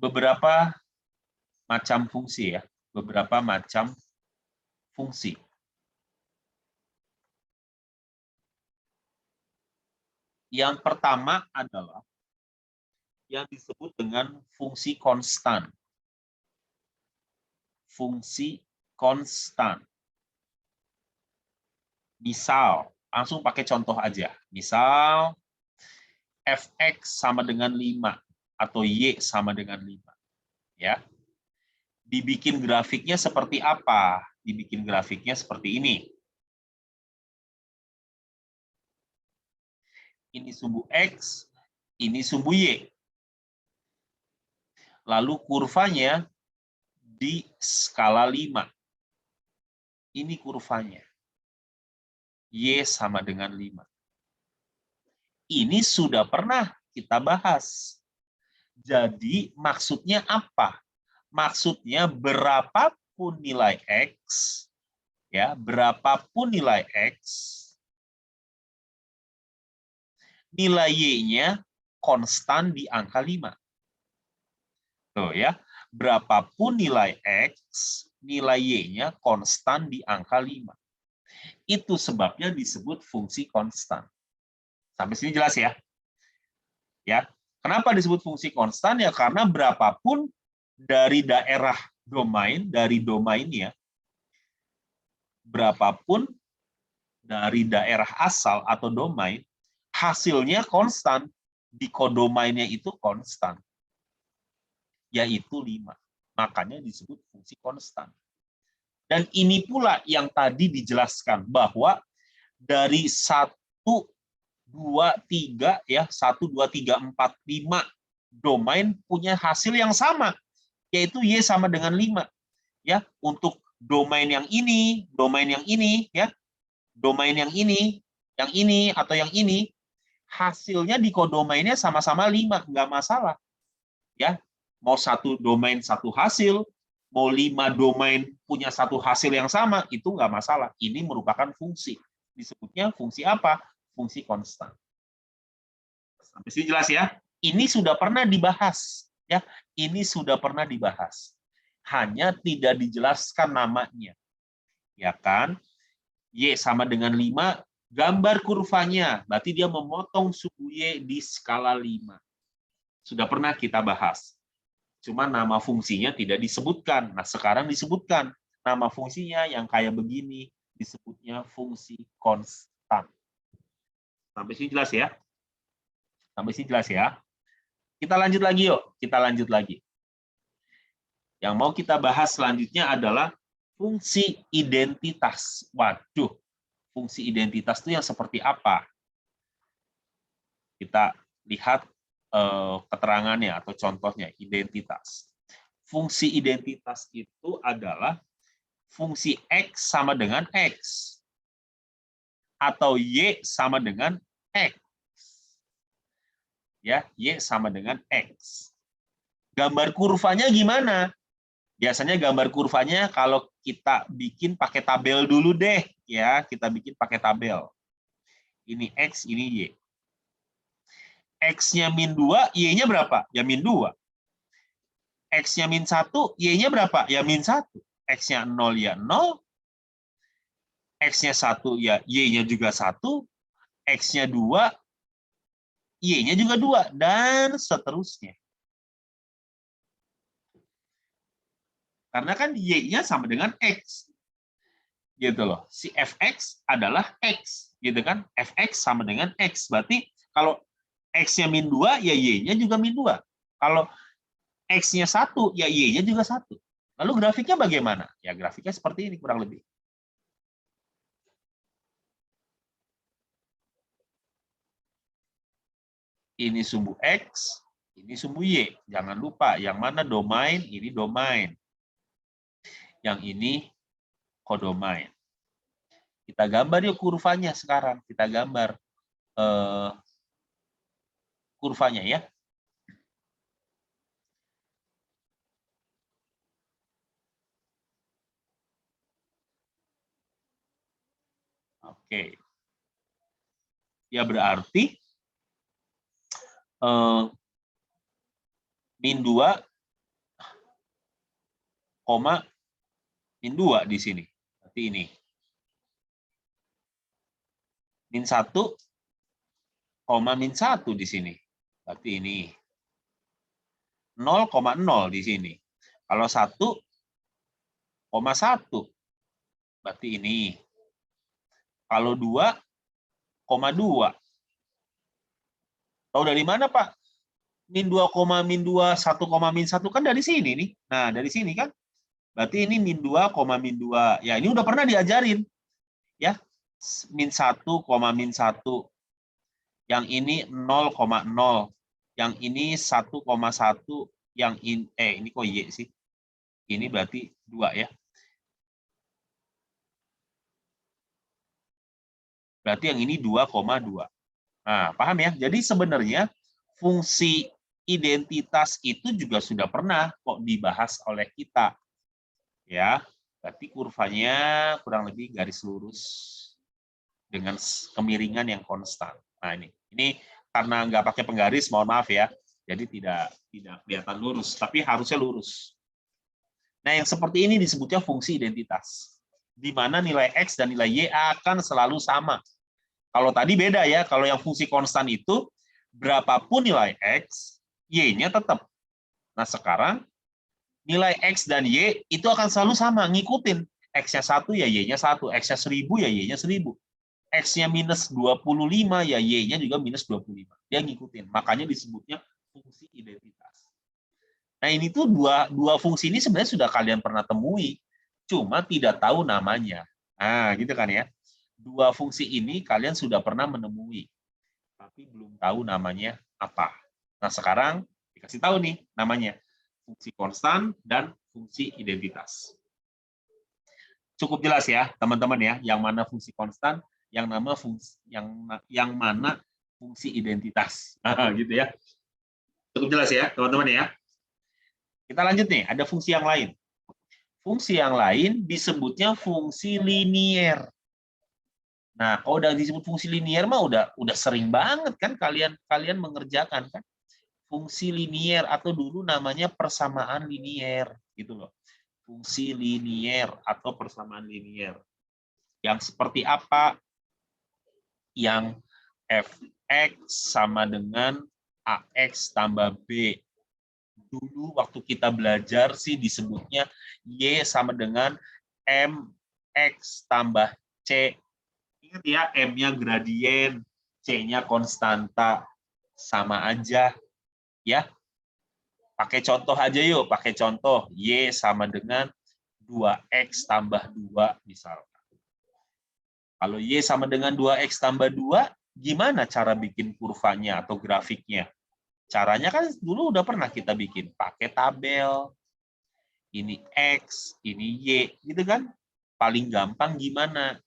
beberapa macam fungsi ya, beberapa macam fungsi. Yang pertama adalah yang disebut dengan fungsi konstan. Fungsi konstan. Misal, langsung pakai contoh aja. Misal, fx sama dengan 5 atau y sama dengan 5. Ya. Dibikin grafiknya seperti apa? Dibikin grafiknya seperti ini. Ini sumbu X, ini sumbu Y. Lalu kurvanya di skala 5. Ini kurvanya. Y sama dengan 5. Ini sudah pernah kita bahas. Jadi maksudnya apa? Maksudnya berapapun nilai X, ya, berapapun nilai X, nilai Y-nya konstan di angka 5. Tuh ya, berapapun nilai X, nilai Y-nya konstan di angka 5. Itu sebabnya disebut fungsi konstan. Sampai sini jelas ya? Ya. Kenapa disebut fungsi konstan? Ya karena berapapun dari daerah domain, dari domainnya, berapapun dari daerah asal atau domain, hasilnya konstan, di kodomainnya itu konstan, yaitu 5. Makanya disebut fungsi konstan. Dan ini pula yang tadi dijelaskan, bahwa dari 1, 2, 3, ya, 1, 2, 3, 4, 5 domain punya hasil yang sama, yaitu Y sama dengan 5. Ya, untuk domain yang ini, ya, domain yang ini, atau yang ini, hasilnya di kodomainnya sama-sama 5, nggak masalah. Ya, mau satu domain satu hasil, mau 5 domain punya satu hasil yang sama, itu nggak masalah. Ini merupakan fungsi. Disebutnya fungsi apa? Fungsi konstan. Sampai sini jelas ya? Ini sudah pernah dibahas. Ya, ini sudah pernah dibahas. Hanya tidak dijelaskan namanya. Ya kan? Y sama dengan 5, gambar kurvanya. Berarti dia memotong suku Y di skala 5. Sudah pernah kita bahas. Cuma nama fungsinya tidak disebutkan. Nah, sekarang disebutkan. Nama fungsinya yang kayak begini disebutnya fungsi konstan. Sampai sini jelas ya? Sampai sini jelas ya? Kita lanjut lagi yuk. Kita lanjut lagi. Yang mau kita bahas selanjutnya adalah fungsi identitas. Waduh, fungsi identitas itu yang seperti apa? Kita lihat keterangannya atau contohnya, identitas. Fungsi identitas itu adalah fungsi X sama dengan X, atau Y sama dengan X. Ya, Y sama dengan X. Gambar kurvanya gimana? Biasanya gambar kurvanya kalau kita bikin pakai tabel dulu deh, ya, kita bikin pakai tabel. Ini X, ini Y. X-nya min 2, Y-nya berapa? Ya min 2. X-nya min 1, Y-nya berapa? Ya min 1. X-nya 0, ya 0. X-nya 1, ya Y-nya juga 1. X-nya 2, Y-nya juga 2. Dan seterusnya. Karena kan Y-nya sama dengan X. Gitu loh. Si Fx adalah X. Gitu kan? Fx sama dengan X. Berarti kalau X-nya min 2, ya Y-nya juga min 2. Kalau X-nya 1, ya Y-nya juga 1. Lalu grafiknya bagaimana? Ya grafiknya seperti ini kurang lebih. Ini sumbu X, ini sumbu Y. Jangan lupa, yang mana domain, ini domain. Yang ini kodomain. Kita gambar yuk kurvanya sekarang. Kita gambar kurvanya ya. Oke. Ya berarti min 2 koma min 2 di sini. Berarti ini. Min 1, koma min 1 di sini. Berarti ini. 0,0 di sini. Kalau 1,1 berarti ini. Kalau 2,2. Tahu dari mana, Pak? Min 2, min 2, 1, min 1 kan dari sini nih. Nah, dari sini kan. Berarti ini min 2, min 2. Ya, ini udah pernah diajarin. Ya. Min 1, min 1. Yang ini 0,0. Yang ini 1,1. Yang ini ini kok Y sih? Ini berarti 2 ya. Berarti yang ini 2,2. Nah, paham ya? Jadi sebenarnya fungsi identitas itu juga sudah pernah kok dibahas oleh kita. Ya, berarti kurvanya kurang lebih garis lurus dengan kemiringan yang konstan. Nah, ini karena nggak pakai penggaris, mohon maaf ya. Jadi tidak kelihatan lurus, tapi harusnya lurus. Nah, yang seperti ini disebutnya fungsi identitas, di mana nilai X dan nilai Y akan selalu sama. Kalau tadi beda ya, kalau yang fungsi konstan itu, berapapun nilai X, Y-nya tetap. Nah, sekarang nilai X dan Y itu akan selalu sama, ngikutin. X-nya 1 ya Y-nya 1, X-nya 1000 ya Y-nya 1000. X-nya minus 25 ya Y-nya juga minus 25. Dia ngikutin, makanya disebutnya fungsi identitas. Nah, ini tuh dua fungsi ini sebenarnya sudah kalian pernah temui, cuma tidak tahu namanya. Nah, gitu kan ya. Dua fungsi ini kalian sudah pernah menemui, tapi belum tahu namanya apa. Nah, sekarang dikasih tahu nih namanya. Fungsi konstan dan fungsi identitas. Cukup jelas ya, teman-teman ya, yang mana fungsi konstan, yang mana fungsi identitas. Gitu ya. Cukup jelas ya, teman-teman ya. Kita lanjut nih, ada fungsi yang lain. Fungsi yang lain disebutnya fungsi linier. Nah, kalau udah disebut fungsi linier mah udah sering banget kan kalian mengerjakan kan. Fungsi linier atau dulu namanya persamaan linier gitu loh. Fungsi linier atau persamaan linier. Yang seperti apa? Yang fx sama dengan ax tambah b. Dulu waktu kita belajar sih disebutnya y sama dengan mx tambah c. Ingat ya, m-nya gradien, c-nya konstanta. Sama aja ya. Pakai contoh aja yuk, pakai contoh. Y sama dengan 2x tambah 2 misalkan. Kalau Y sama dengan 2x tambah 2, gimana cara bikin kurvanya atau grafiknya? Caranya kan dulu udah pernah kita bikin, pakai tabel. Ini X, ini Y, gitu kan? Paling gampang gimana?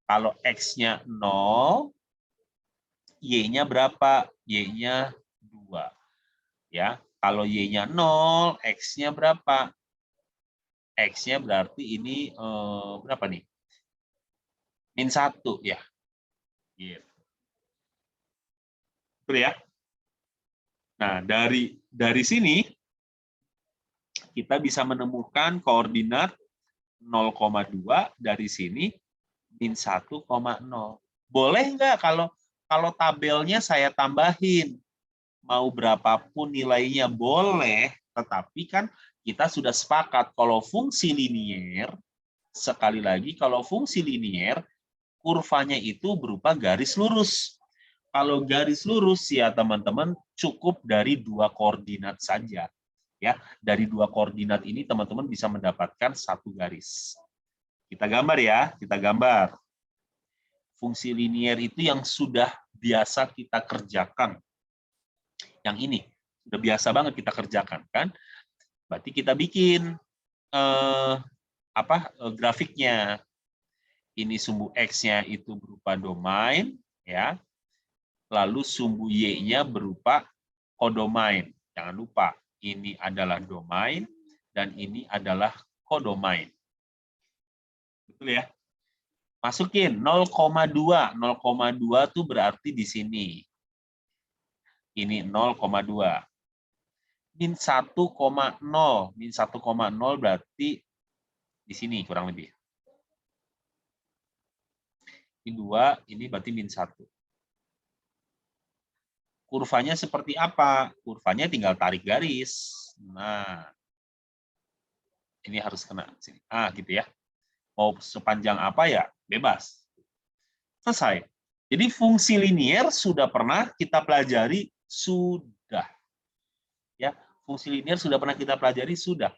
Kalau X-nya 0, Y-nya berapa? Y-nya 2. Ya, kalau Y-nya 0, X-nya berapa? X-nya berarti ini berapa nih? Min 1 ya. Gitu. Betul ya? Nah, dari sini kita bisa menemukan koordinat 0,2 dari sini min 1,0. Boleh nggak kalau tabelnya saya tambahin? Mau berapapun nilainya boleh, tetapi kan kita sudah sepakat kalau fungsi linier, sekali lagi kalau fungsi linier, kurvanya itu berupa garis lurus. Kalau garis lurus ya teman-teman cukup dari 2 koordinat saja. Ya, dari 2 koordinat ini teman-teman bisa mendapatkan 1 garis. Kita gambar ya, kita gambar. Fungsi linier itu yang sudah biasa kita kerjakan. Yang ini sudah biasa banget kita kerjakan kan? Berarti kita bikin grafiknya. Ini sumbu X-nya itu berupa domain ya. Lalu sumbu Y-nya berupa kodomain. Jangan lupa, ini adalah domain, dan ini adalah kodomain. Betul ya? Masukin 0,2. 0,2 itu berarti di sini. Ini 0,2. Min 1,0. Min 1,0 berarti Di sini kurang lebih. Ini 2, ini berarti min 1. Kurvanya seperti apa? Kurvanya tinggal tarik garis. Nah, ini harus kena sini. Gitu ya. Mau sepanjang apa ya? Bebas. Selesai. Jadi fungsi linier sudah pernah kita pelajari, sudah. Ya, fungsi linier sudah pernah kita pelajari, sudah.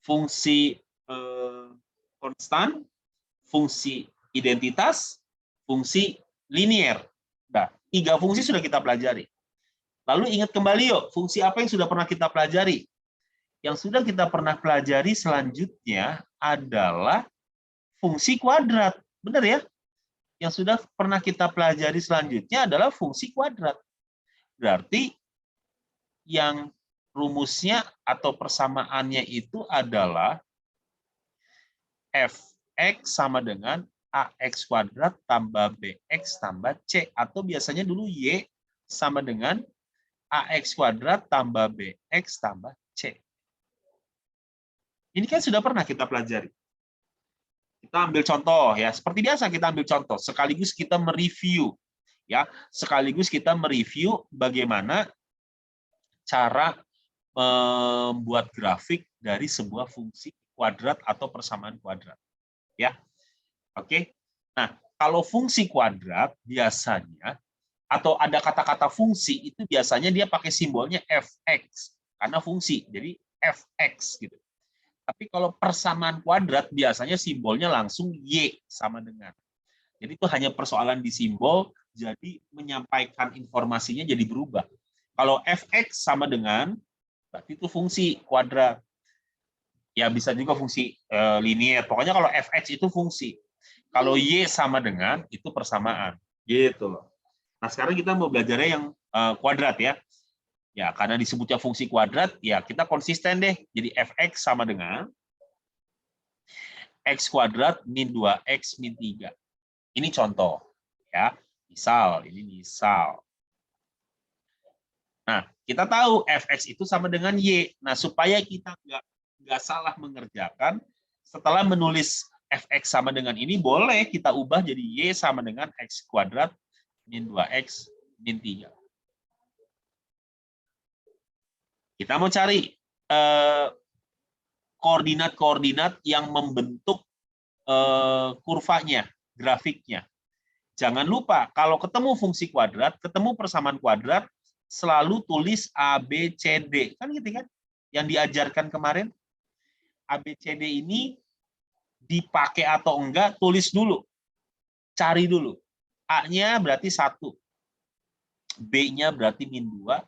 Fungsi konstan, fungsi identitas, fungsi linier. Nah, 3 fungsi sudah kita pelajari. Lalu ingat kembali yuk, fungsi apa yang sudah pernah kita pelajari? Yang sudah kita pernah pelajari selanjutnya adalah fungsi kuadrat. Benar ya? Yang sudah pernah kita pelajari selanjutnya adalah fungsi kuadrat. Berarti yang rumusnya atau persamaannya itu adalah fx sama dengan ax kuadrat tambah bx tambah c. Atau biasanya dulu y sama dengan ax kuadrat tambah bx tambah c. Ini kan sudah pernah kita pelajari. Kita ambil contoh ya, seperti biasa kita ambil contoh, sekaligus kita mereview ya, sekaligus kita mereview bagaimana cara membuat grafik dari sebuah fungsi kuadrat atau persamaan kuadrat. Ya. Oke. Nah, kalau fungsi kuadrat biasanya atau ada kata-kata fungsi itu biasanya dia pakai simbolnya fx karena fungsi. Jadi fx gitu. Tapi kalau persamaan kuadrat biasanya simbolnya langsung y sama dengan. Jadi itu hanya persoalan di simbol, jadi menyampaikan informasinya jadi berubah. Kalau fx sama dengan berarti itu fungsi kuadrat. Ya bisa juga fungsi linier. Pokoknya kalau fx itu fungsi. Kalau y sama dengan itu persamaan. Gitu loh. Nah, sekarang kita mau belajarnya yang kuadrat ya. Ya, karena disebutnya fungsi kuadrat, ya kita konsisten deh. Jadi fx sama dengan x kuadrat min 2x min 3. Ini contoh ya. Misal, ini misal. Nah, kita tahu fx itu sama dengan y. Nah, supaya kita nggak salah mengerjakan, setelah menulis fx sama dengan ini, boleh kita ubah jadi y sama dengan x kuadrat min 2x min 3. Kita mau cari koordinat-koordinat yang membentuk kurvanya, grafiknya. Jangan lupa, kalau ketemu fungsi kuadrat, ketemu persamaan kuadrat, selalu tulis A, B, C, D. Kan gitu kan? Yang diajarkan kemarin. A, B, C, D ini dipakai atau enggak, tulis dulu. Cari dulu. A-nya berarti 1. B-nya berarti min 2.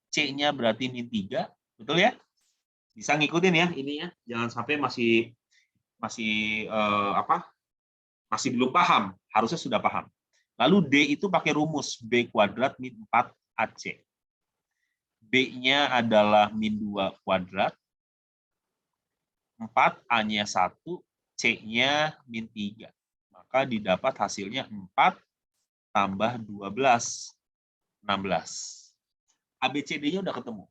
C-nya berarti min 3. Betul ya? Bisa ngikutin ya ini ya. Jangan sampai masih masih belum paham. Harusnya sudah paham. Lalu D itu pakai rumus B kuadrat min 4 AC. B-nya adalah min 2 kuadrat. 4 A-nya 1, C-nya min 3. Maka didapat hasilnya 4 tambah 12, 16. ABCD-nya udah ketemu.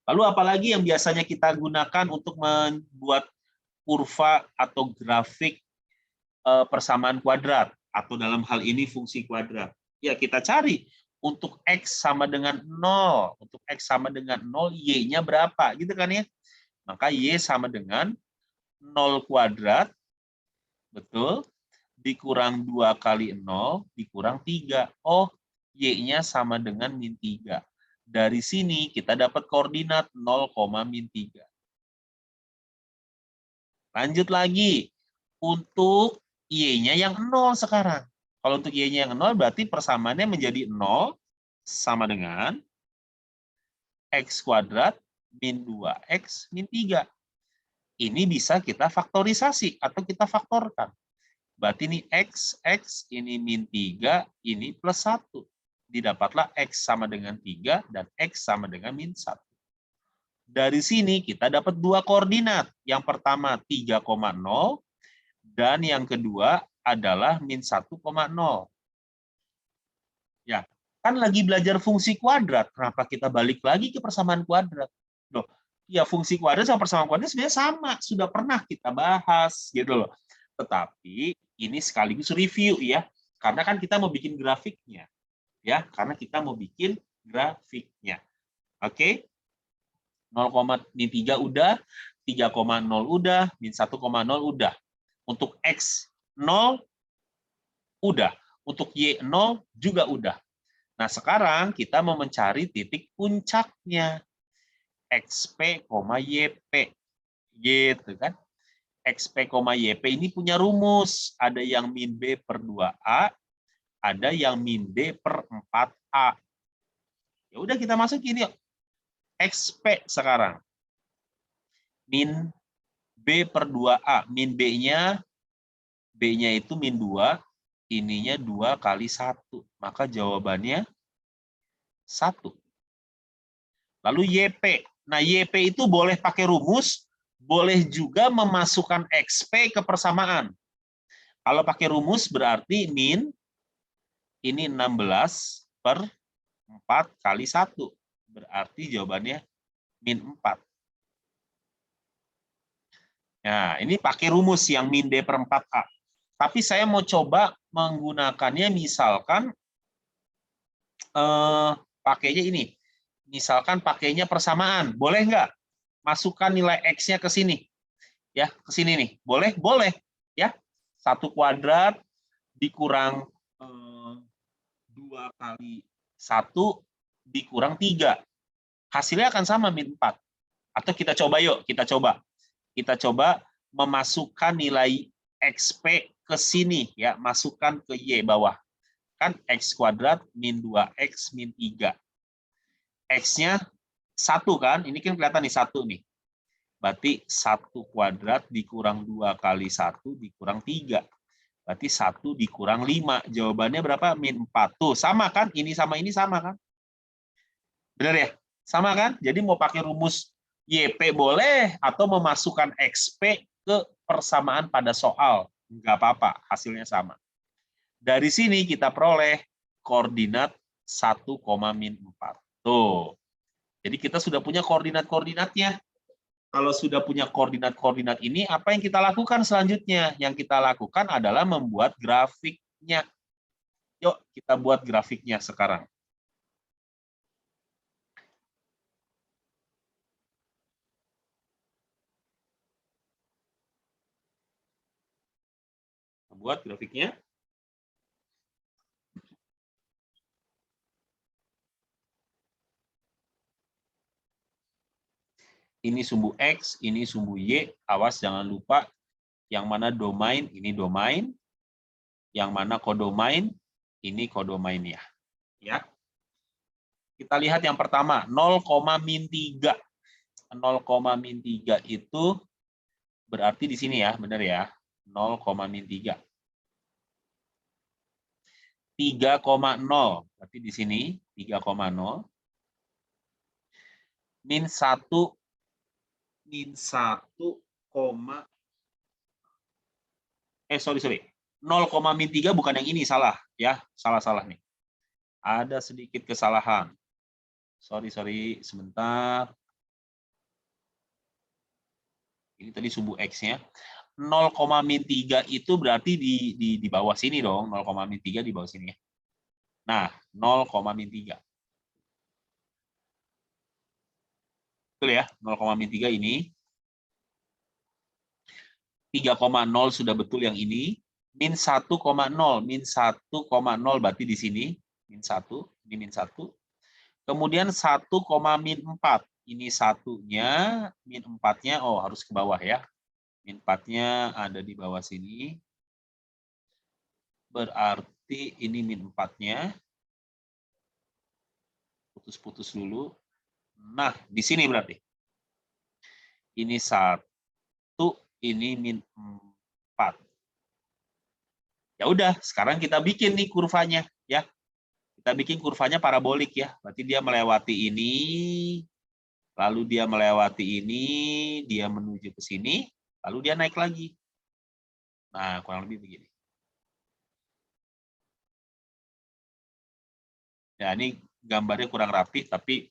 Lalu apalagi yang biasanya kita gunakan untuk membuat kurva atau grafik persamaan kuadrat, atau dalam hal ini fungsi kuadrat. Ya, kita cari untuk X sama dengan 0. Untuk X sama dengan 0, Y-nya berapa? Gitu kan ya? Maka Y sama dengan 0 kuadrat, betul, dikurang 2 kali 0, dikurang 3. Oh, Y-nya sama dengan min 3. Dari sini kita dapat koordinat 0, min 3. Lanjut lagi. Untuk Y-nya yang 0 sekarang. Kalau untuk Y-nya yang 0, berarti persamaannya menjadi 0 sama dengan X kuadrat min 2X min 3. Ini bisa kita faktorisasi atau kita faktorkan. Berarti ini X, ini min 3, ini plus 1. Didapatlah X sama dengan 3 dan X sama dengan min 1. Dari sini kita dapat 2 koordinat. Yang pertama 3,0 dan yang kedua adalah min 1,0. Ya, kan lagi belajar fungsi kuadrat. Kenapa kita balik lagi ke persamaan kuadrat? Loh, ya fungsi kuadrat sama persamaan kuadrat sebenarnya sama, sudah pernah kita bahas gitu loh. Tetapi ini sekaligus review ya, karena kan kita mau bikin grafiknya ya, karena kita mau bikin grafiknya. Oke. 0,3 udah, 3,0 udah, min 1,0 udah. Untuk X 0 udah, untuk Y 0 juga udah. Nah, sekarang kita mau mencari titik puncaknya. XP, YP. Gitu kan. XP, YP ini punya rumus. Ada yang min B per 2A, ada yang min B per 4A. Ya udah kita masukin yuk. XP sekarang. Min B per 2A. Min B-nya itu min 2, ininya 2 kali 1. Maka jawabannya 1. Lalu YP. Nah, YP itu boleh pakai rumus, boleh juga memasukkan XP ke persamaan. Kalau pakai rumus berarti min, ini 16 per 4 kali 1. Berarti jawabannya min 4. Nah, ini pakai rumus yang min D per 4A. Tapi saya mau coba menggunakannya misalkan pakainya ini. Misalkan pakainya persamaan. Boleh nggak? Masukkan nilai X-nya ke sini. Ya, ke sini nih. Boleh? Boleh. Ya. 1 kuadrat dikurang 2 kali 1 dikurang 3. Hasilnya akan sama min 4. Atau kita coba yuk, kita coba. Kita coba memasukkan nilai XP ke sini ya, masukkan ke Y bawah. Kan X kuadrat min 2X min 3. X-nya 1 kan? Ini kan kelihatan nih 1 nih. Berarti 1 kuadrat dikurang 2 kali 1 dikurang 3. Berarti 1 dikurang 5. Jawabannya berapa? Min 4. Tuh, sama kan? Ini sama kan? Benar ya? Sama kan? Jadi mau pakai rumus YP boleh, atau memasukkan XP ke persamaan pada soal. Nggak apa-apa, hasilnya sama. Dari sini kita peroleh koordinat 1, min 4. Tuh. Jadi kita sudah punya koordinat-koordinatnya. Kalau sudah punya koordinat-koordinat ini, apa yang kita lakukan selanjutnya? Yang kita lakukan adalah membuat grafiknya. Yuk, kita buat grafiknya sekarang. Buat grafiknya. Ini sumbu X, ini sumbu Y. Awas jangan lupa yang mana domain, ini domain. Yang mana kodomain, ini kodomainnya. Ya. Kita lihat yang pertama, 0, min 3. 0, min 3 itu berarti di sini ya, benar ya. 0, min 3. 3,0, berarti di sini 3,0. Min 1, sorry. 0, min 3 bukan yang ini, salah ya. Salah nih. Ada sedikit kesalahan. Sorry, sebentar. Ini tadi sumbu X-nya. 0, min 3 itu berarti di bawah sini dong. 0, min 3 di bawah sini. Nah, 0, min 3. Betul ya, 0, min 3 ini. 3,0 sudah betul yang ini. Min 1,0. Min 1,0 berarti di sini. Min 1, ini min 1. Kemudian 1, min 4. Ini satunya, min 4-nya, oh harus ke bawah ya. Min 4-nya ada di bawah sini. Berarti ini min 4-nya. Putus-putus dulu. Nah, di sini berarti. Ini 1, ini min 4. Ya udah, sekarang kita bikin nih kurvanya ya. Kita bikin kurvanya parabolik ya. Berarti dia melewati ini, lalu dia melewati ini, dia menuju ke sini, lalu dia naik lagi. Nah, kurang lebih begini. Ya, ini gambarnya kurang rapi, tapi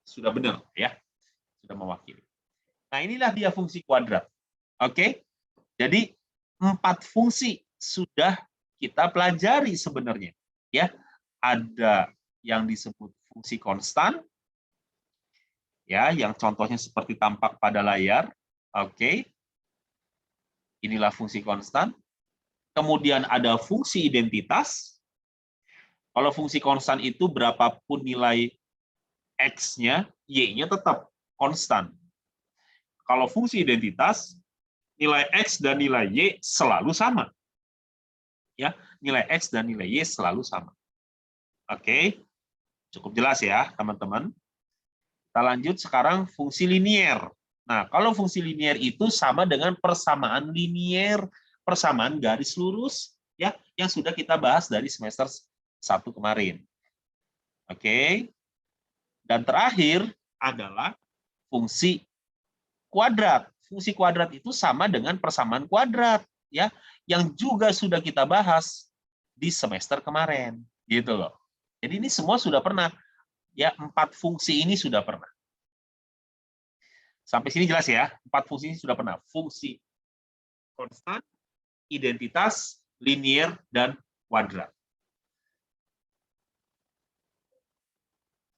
sudah benar ya. sudah mewakili. Nah, inilah dia fungsi kuadrat. Oke? Jadi 4 fungsi sudah kita pelajari sebenarnya. Ya, ada yang disebut fungsi konstan, ya, yang contohnya seperti tampak pada layar. Oke. Inilah fungsi konstan. Kemudian ada fungsi identitas. Kalau fungsi konstan itu berapapun nilai X-nya, Y-nya tetap konstan. Kalau fungsi identitas, nilai X dan nilai Y selalu sama. Ya, nilai X dan nilai Y selalu sama. Oke, cukup jelas ya, teman-teman. Kita lanjut sekarang fungsi linier. Nah, kalau fungsi linier itu sama dengan persamaan linier, persamaan garis lurus, ya, yang sudah kita bahas dari semester 1 kemarin. Oke. Dan terakhir adalah fungsi kuadrat. Fungsi kuadrat itu sama dengan persamaan kuadrat, ya, yang juga sudah kita bahas di semester kemarin, gitu loh. Jadi ini semua sudah pernah, ya, 4 fungsi ini sudah pernah. Sampai sini jelas ya, 4 fungsi ini sudah pernah. Fungsi konstan, identitas, linier, dan kuadrat.